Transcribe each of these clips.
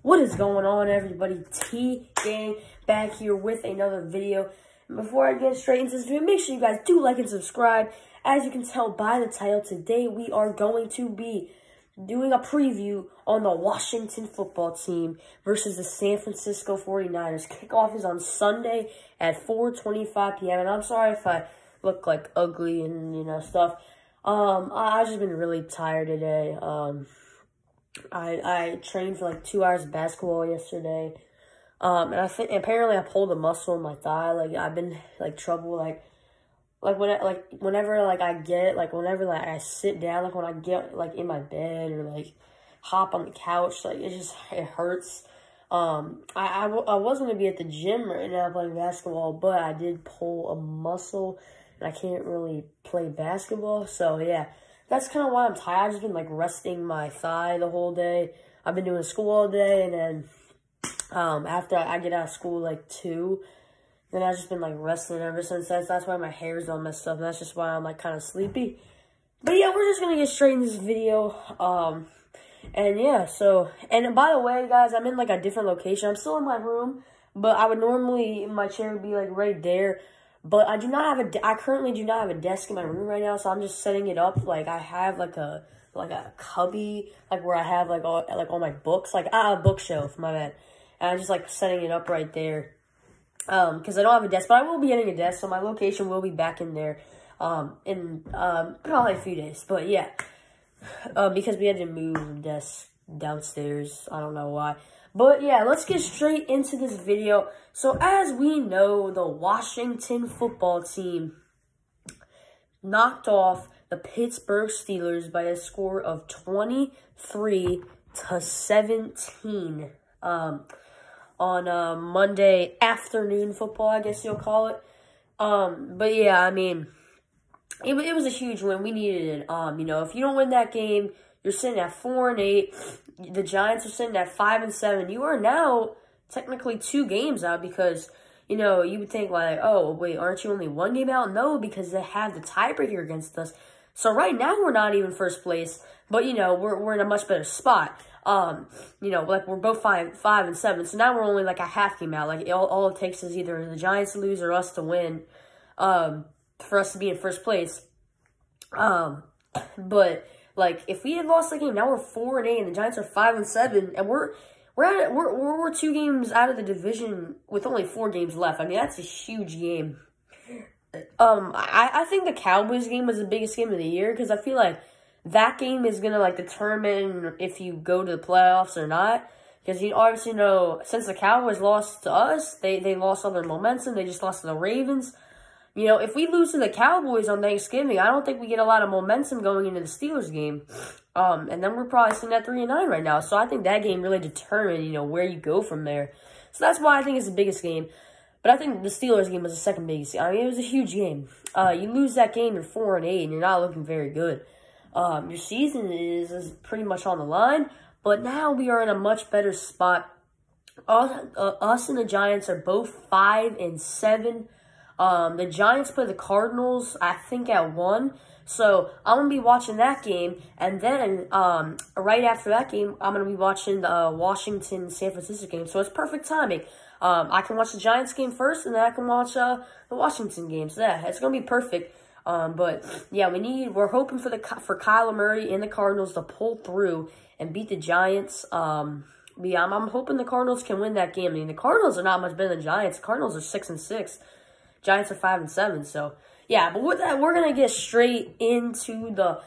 What is going on, everybody? T-Gang back here with another video. And before I get straight into this video, make sure you guys do like and subscribe. As you can tell by the title, today we are going to be doing a preview on the Washington football team versus the San Francisco 49ers. Kickoff is on Sunday at 4:25 p.m. And I'm sorry if I look like ugly and stuff. I've just been really tired today. I trained for like 2 hours of basketball yesterday. And I think apparently I pulled a muscle in my thigh. Like I've been like trouble whenever I sit down, like when I get like in my bed or like hop on the couch, like it hurts. I was gonna be at the gym right now playing basketball, but I did pull a muscle and I can't really play basketball. So yeah, that's kind of why I'm tired. I've just been like resting my thigh the whole day. I've been doing school all day, and then after I get out of school like 2, then I've just been like resting ever since. That's why my hair's all messed up. And that's just why I'm like kind of sleepy. But yeah, we're just gonna get straight into this video. And yeah, and by the way, guys, I'm in like a different location. I'm still in my room, but I would normally, my chair would be like right there. But I currently do not have a desk in my room right now, so I'm just setting it up. Like I have like a cubby, like where I have like all my books, like a bookshelf, my bad. And I'm just like setting it up right there. Because I don't have a desk, but I will be getting a desk, so my location will be back in there in probably a few days. But yeah, because we had to move the desk downstairs. I don't know why. But yeah, let's get straight into this video. So as we know, the Washington football team knocked off the Pittsburgh Steelers by a score of 23-17 on Monday afternoon football, I guess you'll call it. But yeah, I mean, it was a huge win. We needed it. If you don't win that game, you're sitting at 4-8. The Giants are sitting at 5-7. You are now technically 2 games out because, you would think like, oh, wait, aren't you only 1 game out? No, because they have the tiebreaker against us. So right now we're not even first place, but, we're in a much better spot. Like we're both 5-7. So now we're only like a half game out. Like all it takes is either the Giants to lose or us to win, for us to be in first place. But like if we had lost the game, now we're 4-8 and the Giants are 5-7, and we're 2 games out of the division with only 4 games left. I mean, that's a huge game. I think the Cowboys game was the biggest game of the year because I feel like that game is going to, like, determine if you go to the playoffs or not. Because you obviously know, since the Cowboys lost to us, they lost all their momentum. They just lost to the Ravens. If we lose to the Cowboys on Thanksgiving, I don't think we get a lot of momentum going into the Steelers game. And then we're probably sitting at 3-9 right now. So I think that game really determined, where you go from there. So that's why I think it's the biggest game. But I think the Steelers game was the second biggest. I mean, it was a huge game. You lose that game, you're 4-8, and you're not looking very good. Your season is pretty much on the line, but now we are in a much better spot. Us and the Giants are both 5-7. The Giants play the Cardinals, I think, at 1. So I'm going to be watching that game, and then right after that game, I'm going to be watching the Washington-San Francisco game. So it's perfect timing. I can watch the Giants game first, and then I can watch the Washington game. So yeah, it's going to be perfect. But yeah, we're hoping for Kyler Murray and the Cardinals to pull through and beat the Giants. But yeah, I'm hoping the Cardinals can win that game. I mean, the Cardinals are not much better than the Giants. The Cardinals are 6-6. Giants are 5-7. So yeah, but with that, we're gonna get straight into the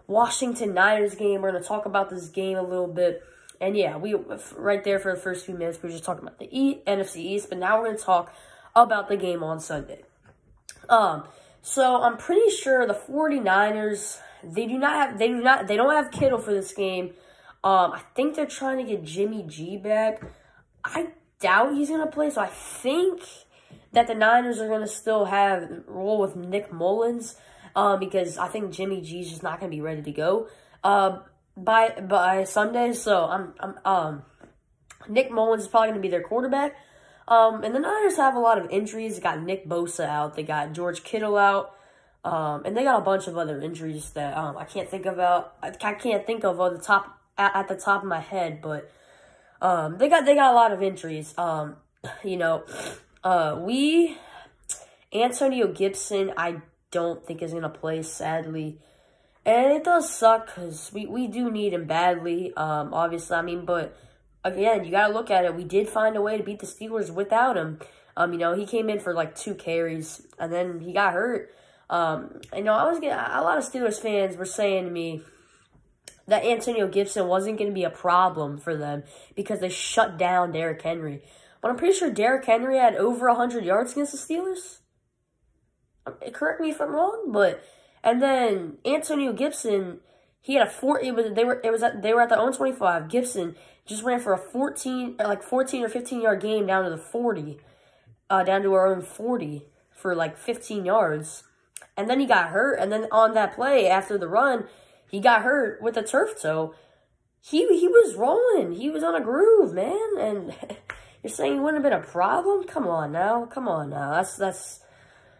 Washington Niners game. We're gonna talk about this game a little bit. And yeah, we right there for the first few minutes, we were just talking about the NFC East, but now we're gonna talk about the game on Sunday. So I'm pretty sure the 49ers, they don't have Kittle for this game. I think they're trying to get Jimmy G back. I doubt he's gonna play, so I think that the Niners are gonna still roll with Nick Mullins, because I think Jimmy G's just not gonna be ready to go by Sunday. So Nick Mullins is probably gonna be their quarterback. And the Niners have a lot of injuries. They got Nick Bosa out. They got George Kittle out. And they got a bunch of other injuries that I can't think of at the top of my head. But They got a lot of injuries. You know, Antonio Gibson, I don't think is gonna play, sadly. And it does suck because we do need him badly, obviously. I mean, but again, you got to look at it. We did find a way to beat the Steelers without him. You know, he came in for like 2 carries, and then he got hurt. You know, I was getting a lot of Steelers fans were saying to me that Antonio Gibson wasn't going to be a problem for them because they shut down Derrick Henry. But I'm pretty sure Derrick Henry had over 100 yards against the Steelers. Correct me if I'm wrong, but... And then Antonio Gibson, he had they were at their own 25. Gibson just ran for a 14 or 15 yard game down to the 40, down to our own 40 for like 15 yards. And then he got hurt. And then on that play after the run, he got hurt with a turf toe. He was rolling. He was on a groove, man. And you're saying he wouldn't have been a problem? Come on now. That's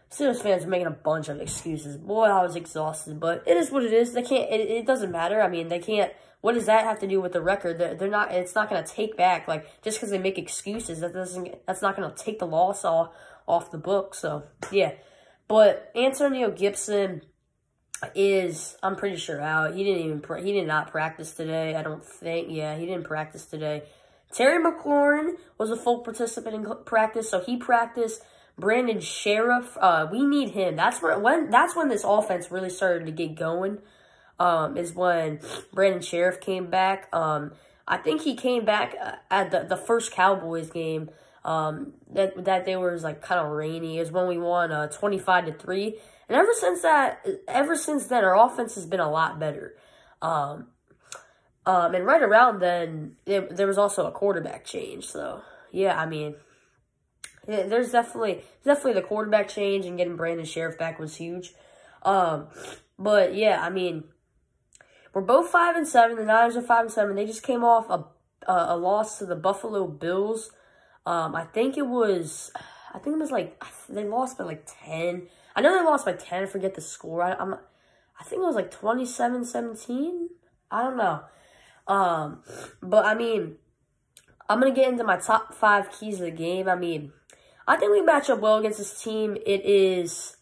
Steelers fans are making a bunch of excuses. Boy, I was exhausted, but it is what it is. They can't. It doesn't matter. I mean, they can't. What does that have to do with the record? They're not. It's not going to take back just because they make excuses. That's not going to take the loss off the book. So yeah, but Antonio Gibson is, I'm pretty sure, out. He did not practice today. I don't think. Yeah, he didn't practice today. Terry McLaurin was a full participant in practice, so he practiced. Brandon Sheriff, we need him. That's when this offense really started to get going. Is when Brandon Sheriff came back. I think he came back at the first Cowboys game. That day was like kind of rainy. Is when we won 25-3. And ever since then, our offense has been a lot better. And right around then, there was also a quarterback change. So yeah, I mean. There's definitely the quarterback change, and getting Brandon Sheriff back was huge. But yeah, I mean, we're both 5-7. The Niners are 5-7. They just came off a loss to the Buffalo Bills. I think it was like they lost by like 10. I know they lost by 10. I forget the score. I think it was like 27-17. I don't know. But I mean, I'm gonna get into my top 5 keys of the game. I mean, I think we match up well against this team. It is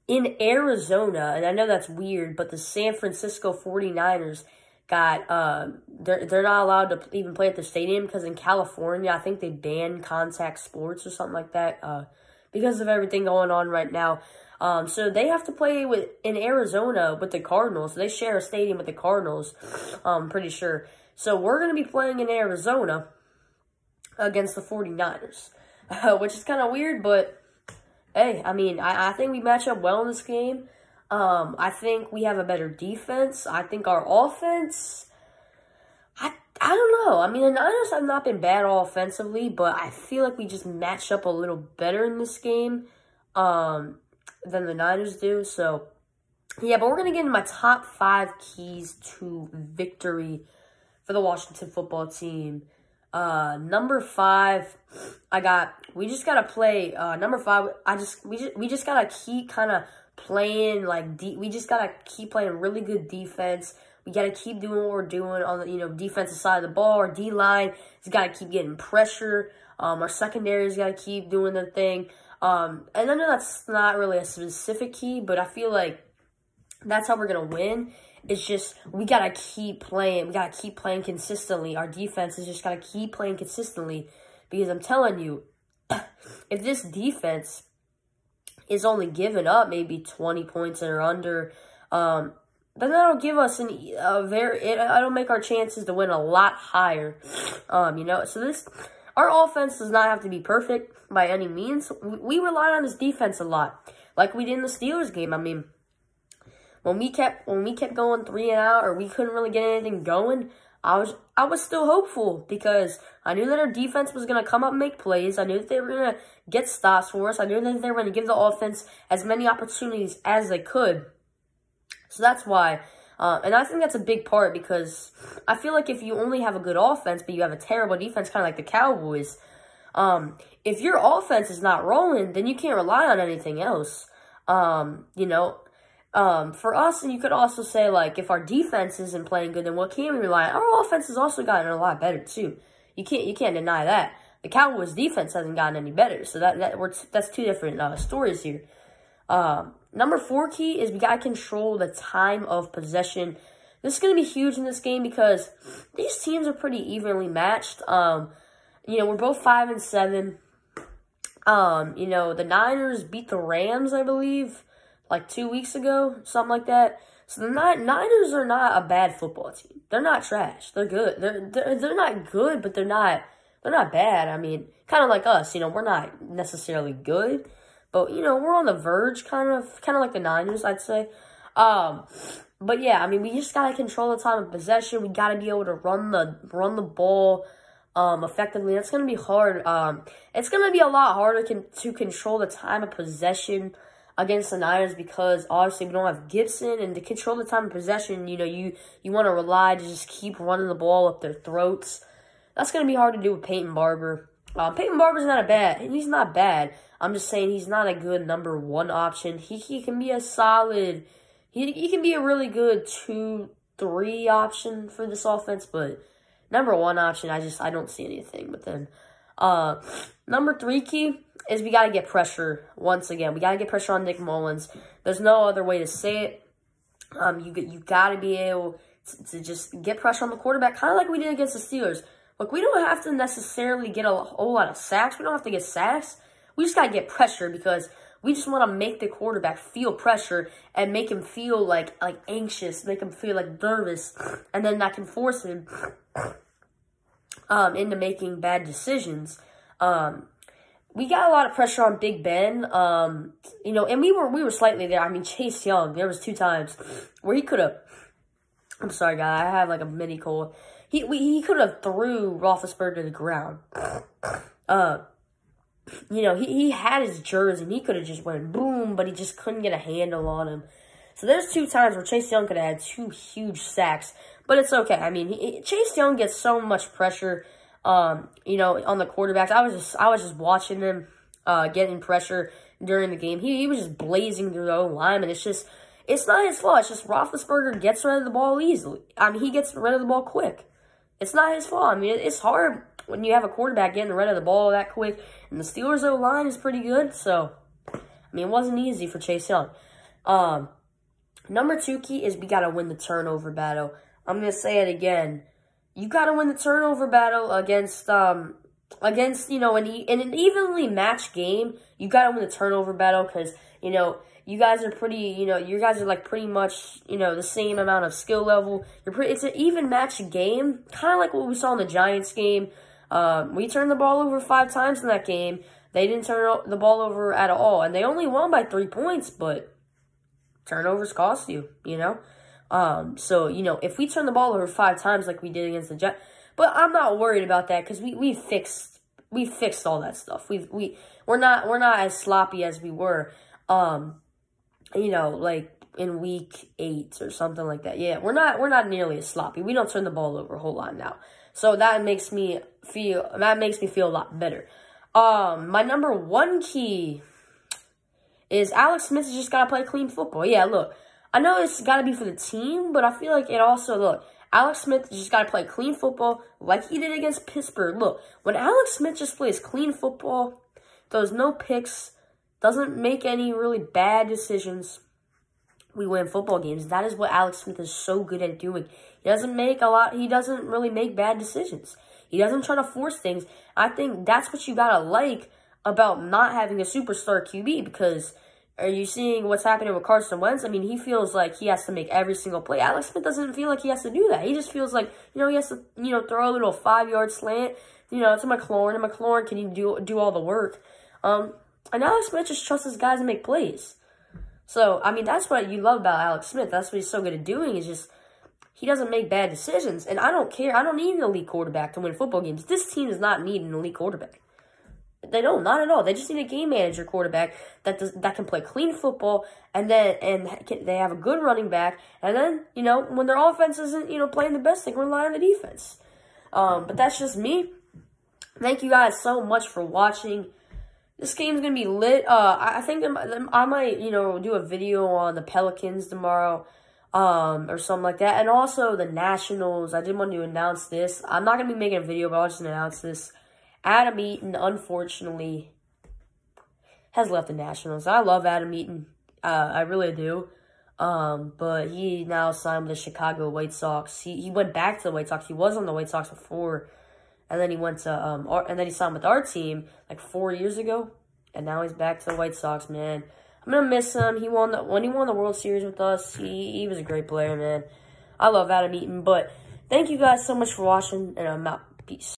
in Arizona, and I know that's weird, but the San Francisco 49ers got, they're not allowed to even play at the stadium because in California, I think they banned contact sports or something like that because of everything going on right now. So they have to play in Arizona with the Cardinals. They share a stadium with the Cardinals, I'm pretty sure. So we're going to be playing in Arizona against the 49ers. Which is kind of weird, but hey, I mean, I think we match up well in this game. I think we have a better defense. I think our offense, I don't know. I mean, the Niners have not been bad offensively, but I feel like we just match up a little better in this game than the Niners do. So, yeah, but we're going to get into my top 5 keys to victory for the Washington football team. Number 5, we just gotta play, number 5, we just gotta keep kind of playing, we just gotta keep playing really good defense. We gotta keep doing what we're doing on the, defensive side of the ball. Our D-line has gotta keep getting pressure. Our secondary's gotta keep doing their thing. And I know that's not really a specific key, but I feel like that's how we're gonna win. It's just, we got to keep playing. We got to keep playing consistently. Our defense has just got to keep playing consistently. Because I'm telling you, if this defense is only giving up maybe 20 points or under, then that'll give us it'll make our chances to win a lot higher. So our offense does not have to be perfect by any means. We rely on this defense a lot. Like we did in the Steelers game. I mean, When we kept going 3 and out, or we couldn't really get anything going, I was still hopeful because I knew that our defense was gonna come up and make plays. I knew that they were gonna get stops for us. I knew that they were gonna give the offense as many opportunities as they could. So that's why, and I think that's a big part because I feel like if you only have a good offense but you have a terrible defense, kind of like the Cowboys, if your offense is not rolling, then you can't rely on anything else. For us, and you could also say, if our defense isn't playing good, then what can we rely on? Our offense has also gotten a lot better, too. can't deny that. The Cowboys defense hasn't gotten any better, so that's two different stories here. Number 4 key is we gotta control the time of possession. This is gonna be huge in this game because these teams are pretty evenly matched. You know, we're both 5 and 7. You know, the Niners beat the Rams, I believe, like 2 weeks ago, something like that. So the Niners are not a bad football team. They're not trash. They're good. They're not good, but they're not bad. I mean, kind of like us. You know, we're not necessarily good, but you know, we're on the verge, kind of like the Niners, I'd say. But yeah, I mean, we just gotta control the time of possession. We gotta be able to run the ball effectively. That's gonna be hard. It's gonna be a lot harder to control the time of possession against the Niners because obviously we don't have Gibson, and to control the time of possession, you know, you want to rely to just keep running the ball up their throats. That's going to be hard to do with Peyton Barber. Peyton Barber's he's not bad. I'm just saying he's not a good number 1 option. He can be a solid, he can be a really good 2-3 option for this offense, but number 1 option, I don't see anything with him. Number 3 key is we got to get pressure once again. We got to get pressure on Nick Mullins. There's no other way to say it. You got to be able to just get pressure on the quarterback, kind of like we did against the Steelers. Look, we don't have to necessarily get a whole lot of sacks. We don't have to get sacks. We just got to get pressure because we just want to make the quarterback feel pressure and make him feel like anxious, make him feel like nervous, and then that can force him into making bad decisions. We got a lot of pressure on Big Ben, you know, and we were slightly there. I mean, Chase Young, there was 2 times where he could have, I'm sorry, guys, I have like a mini cold. He could have threw Roethlisberger to the ground. You know, he had his jersey, and he could have just went boom, but he just couldn't get a handle on him. So there's 2 times where Chase Young could have had 2 huge sacks, but it's okay. I mean, Chase Young gets so much pressure, you know, on the quarterbacks. I was just watching him getting pressure during the game. He was just blazing through the O-line, and it's not his fault. It's just Roethlisberger gets rid of the ball easily. I mean, he gets rid of the ball quick. It's not his fault. I mean, it's hard when you have a quarterback getting rid of the ball that quick, and the Steelers' O-line is pretty good, so, I mean, it wasn't easy for Chase Young. Number 2 key is we got to win the turnover battle. I'm going to say it again. You got to win the turnover battle against you know, in an evenly matched game. You got to win the turnover battle because, you know, you guys are like pretty much, you know, the same amount of skill level. It's an even matched game, kind of like what we saw in the Giants game. We turned the ball over 5 times in that game. They didn't turn the ball over at all, and they only won by 3 points, but turnovers cost you, you know? So, you know, if we turn the ball over 5 times like we did against the Giants, but I'm not worried about that because we fixed all that stuff. We're not as sloppy as we were, you know, like in week 8 or something like that. Yeah, we're not nearly as sloppy. We don't turn the ball over a whole lot now. So that makes me feel a lot better. My number 1 key is Alex Smith has just got to play clean football. Yeah, look, I know it's got to be for the team, but I feel like it also, look, Alex Smith just got to play clean football like he did against Pittsburgh. Look, when Alex Smith just plays clean football, throws no picks, doesn't make any really bad decisions, we win football games. That is what Alex Smith is so good at doing. He doesn't really make bad decisions. He doesn't try to force things. I think that's what you gotta like about not having a superstar QB, because are you seeing what's happening with Carson Wentz? I mean, he feels like he has to make every single play. Alex Smith doesn't feel like he has to do that. He just feels like, you know, he has to, you know, throw a little 5-yard slant, you know, to McLaurin, and McLaurin can do all the work. And Alex Smith just trusts his guys to make plays. So, I mean, that's what you love about Alex Smith. That's what he's so good at doing, is just, he doesn't make bad decisions. And I don't care. I don't need an elite quarterback to win football games. This team does not need an elite quarterback. They don't, not at all. They just need a game manager quarterback that can play clean football, and they have a good running back. And then, you know, when their offense isn't, you know, playing the best, they can rely on the defense. But that's just me. Thank you guys so much for watching. This game's gonna be lit. I think I might, you know, do a video on the Pelicans tomorrow. or something like that. And also the Nationals, I did want to announce this. I'm not going to be making a video, but I'll just announce this. Adam Eaton, unfortunately, has left the Nationals. I love Adam Eaton. I really do. But he now signed with the Chicago White Sox. He went back to the White Sox. He was on the White Sox before. And then he went to, and then he signed with our team like 4 years ago. And now he's back to the White Sox, man. I'm going to miss him. When he won the World Series with us, he was a great player, man. I love Adam Eaton. But thank you guys so much for watching, and I'm out. Peace.